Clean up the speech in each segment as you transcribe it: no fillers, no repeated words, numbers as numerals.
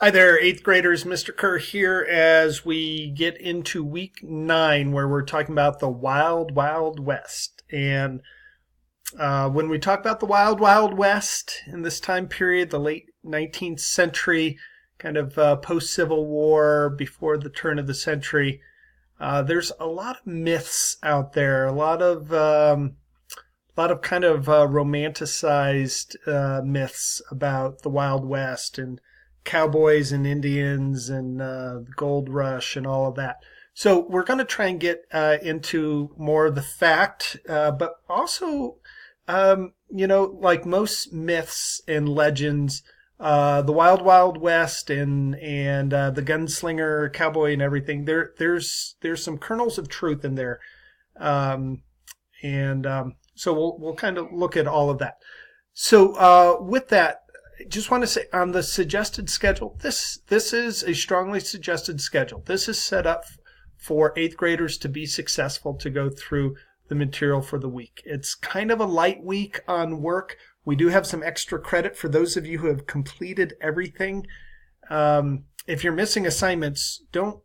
Hi there, 8th graders. Mr. Kerr here as we get into week 9 where we're talking about the Wild Wild West. And when we talk about the Wild Wild West in this time period, the late 19th century, kind of post-Civil War, before the turn of the century, there's a lot of myths out there, a lot of kind of romanticized myths about the Wild West and cowboys and Indians and the gold rush and all of that. So we're going to try and get into more of the fact, but also, like most myths and legends, the Wild Wild West and the gunslinger cowboy and everything, there's some kernels of truth in there, so we'll kind of look at all of that. So with that, just want to say on the suggested schedule, this is a strongly suggested schedule. This is set up for 8th graders to be successful to go through the material for the week. It's kind of a light week on work. We do have some extra credit for those of you who have completed everything. If you're missing assignments, don't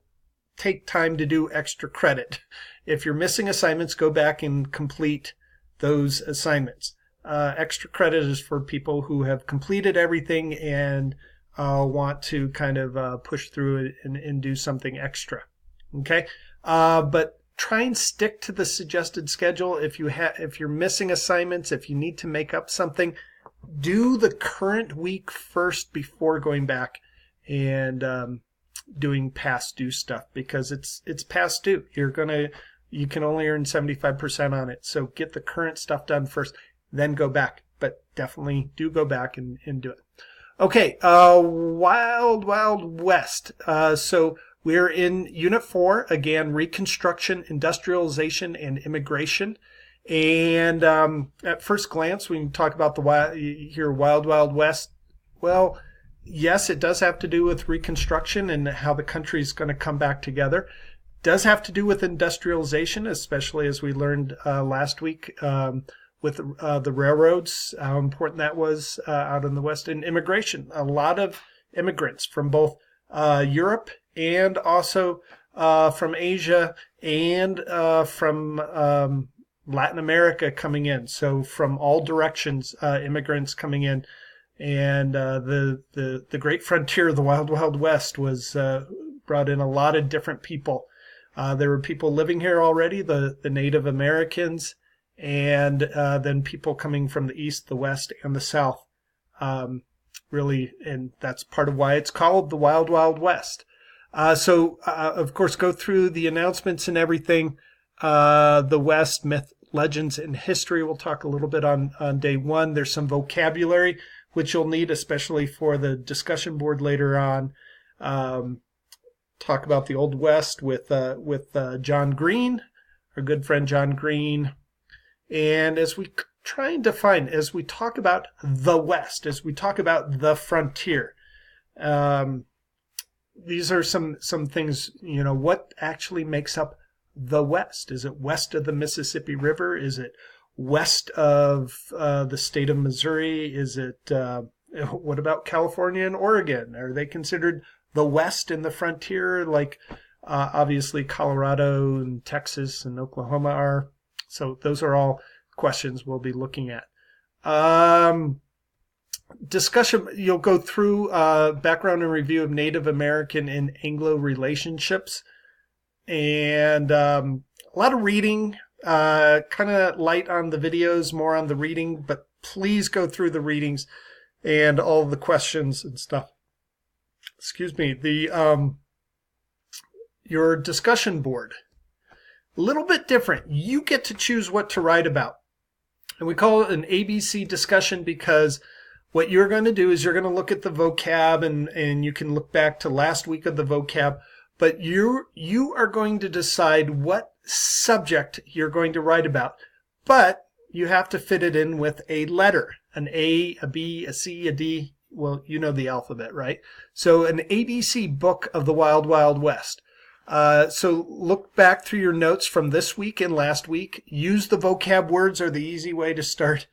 take time to do extra credit. If you're missing assignments, go back and complete those assignments. Extra credit is for people who have completed everything and want to kind of push through it and do something extra. Okay, but try and stick to the suggested schedule. If you're missing assignments, if you need to make up something, do the current week first before going back and doing past due stuff, because it's past due. You can only earn 75% on it. So get the current stuff done first, then go back. But definitely do go back and do it. Okay, Wild Wild West. So we're in Unit 4, again, Reconstruction, Industrialization, and Immigration. And at first glance, when you talk about Wild Wild West, well, yes, it does have to do with Reconstruction and how the country is going to come back together. Does have to do with industrialization, especially as we learned last week with the railroads, how important that was out in the West. And immigration, a lot of immigrants from both Europe and also from Asia and from Latin America coming in. So from all directions, immigrants coming in. And the great frontier of the Wild Wild West was brought in a lot of different people. There were people living here already, the Native Americans, and then people coming from the East, the West, and the South. Really, and that's part of why it's called the Wild Wild West. So, of course, go through the announcements and everything. The West, myth, legends, and history. We'll talk a little bit on day 1. There's some vocabulary, which you'll need, especially for the discussion board later on. Talk about the Old West with John Green, our good friend John Green. And as we try and define, as we talk about the West, as we talk about the frontier, these are some things, what actually makes up the West? Is it west of the Mississippi River? Is it west of the state of Missouri? Is it, what about California and Oregon? Are they considered the West in the frontier, like obviously Colorado and Texas and Oklahoma are? So those are all questions we'll be looking at. Discussion, you'll go through background and review of Native American and Anglo relationships, and a lot of reading, kind of light on the videos, more on the reading, but please go through the readings and all the questions and stuff. Excuse me, your discussion board, a little bit different. You get to choose what to write about. And we call it an ABC discussion because what you're going to do is you're going to look at the vocab, and you can look back to last week of the vocab, but you are going to decide what subject you're going to write about. But you have to fit it in with a letter, an A, a B, a C, a D. Well, you know the alphabet, right? So an ABC book of the Wild Wild West. So look back through your notes from this week and last week. Use the vocab words are the easy way to start.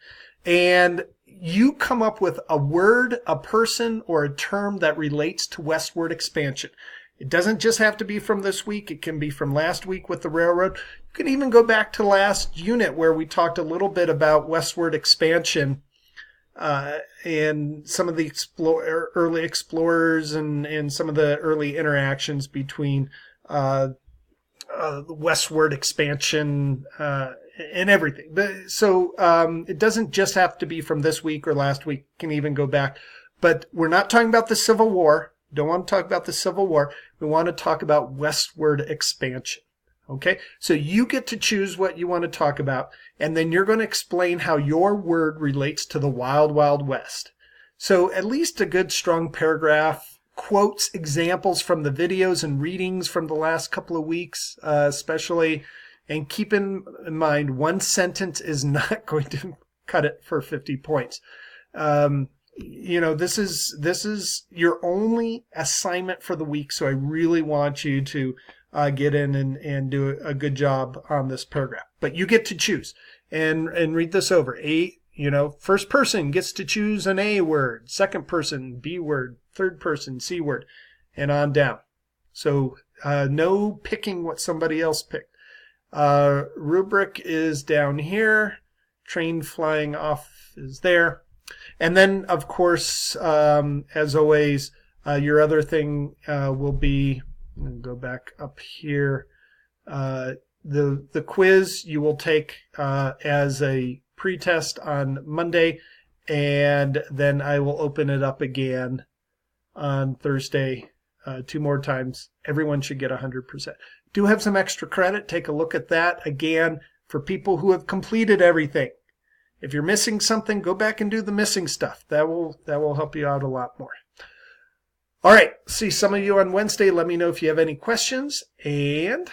And you come up with a word, a person, or a term that relates to westward expansion. It doesn't just have to be from this week. It can be from last week with the railroad. You can even go back to last unit where we talked a little bit about westward expansion and some of the early explorers and some of the early interactions between westward expansion and everything. So it doesn't just have to be from this week or last week. It can even go back. But we're not talking about the Civil War. Don't want to talk about the Civil War. We want to talk about westward expansion. Okay? So you get to choose what you want to talk about, and then you're going to explain how your word relates to the Wild Wild West. So at least a good strong paragraph, quotes, examples from the videos and readings from the last couple of weeks, especially. And keep in mind, one sentence is not going to cut it for 50 points. This is your only assignment for the week, so I really want you to get in and do a good job on this paragraph. But you get to choose and read this over. First person gets to choose an A word, second person B word, third person C word, and on down. So no picking what somebody else picked. Rubric is down here. Train flying off is there. And then, of course, as always, your other thing will be, I'm going to go back up here, the quiz you will take as a pretest on Monday, and then I will open it up again on Thursday 2 more times. Everyone should get 100%. Do have some extra credit. Take a look at that again for people who have completed everything. If you're missing something, go back and do the missing stuff. That will help you out a lot more. All right. See some of you on Wednesday. Let me know if you have any questions, and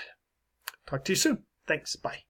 talk to you soon. Thanks. Bye.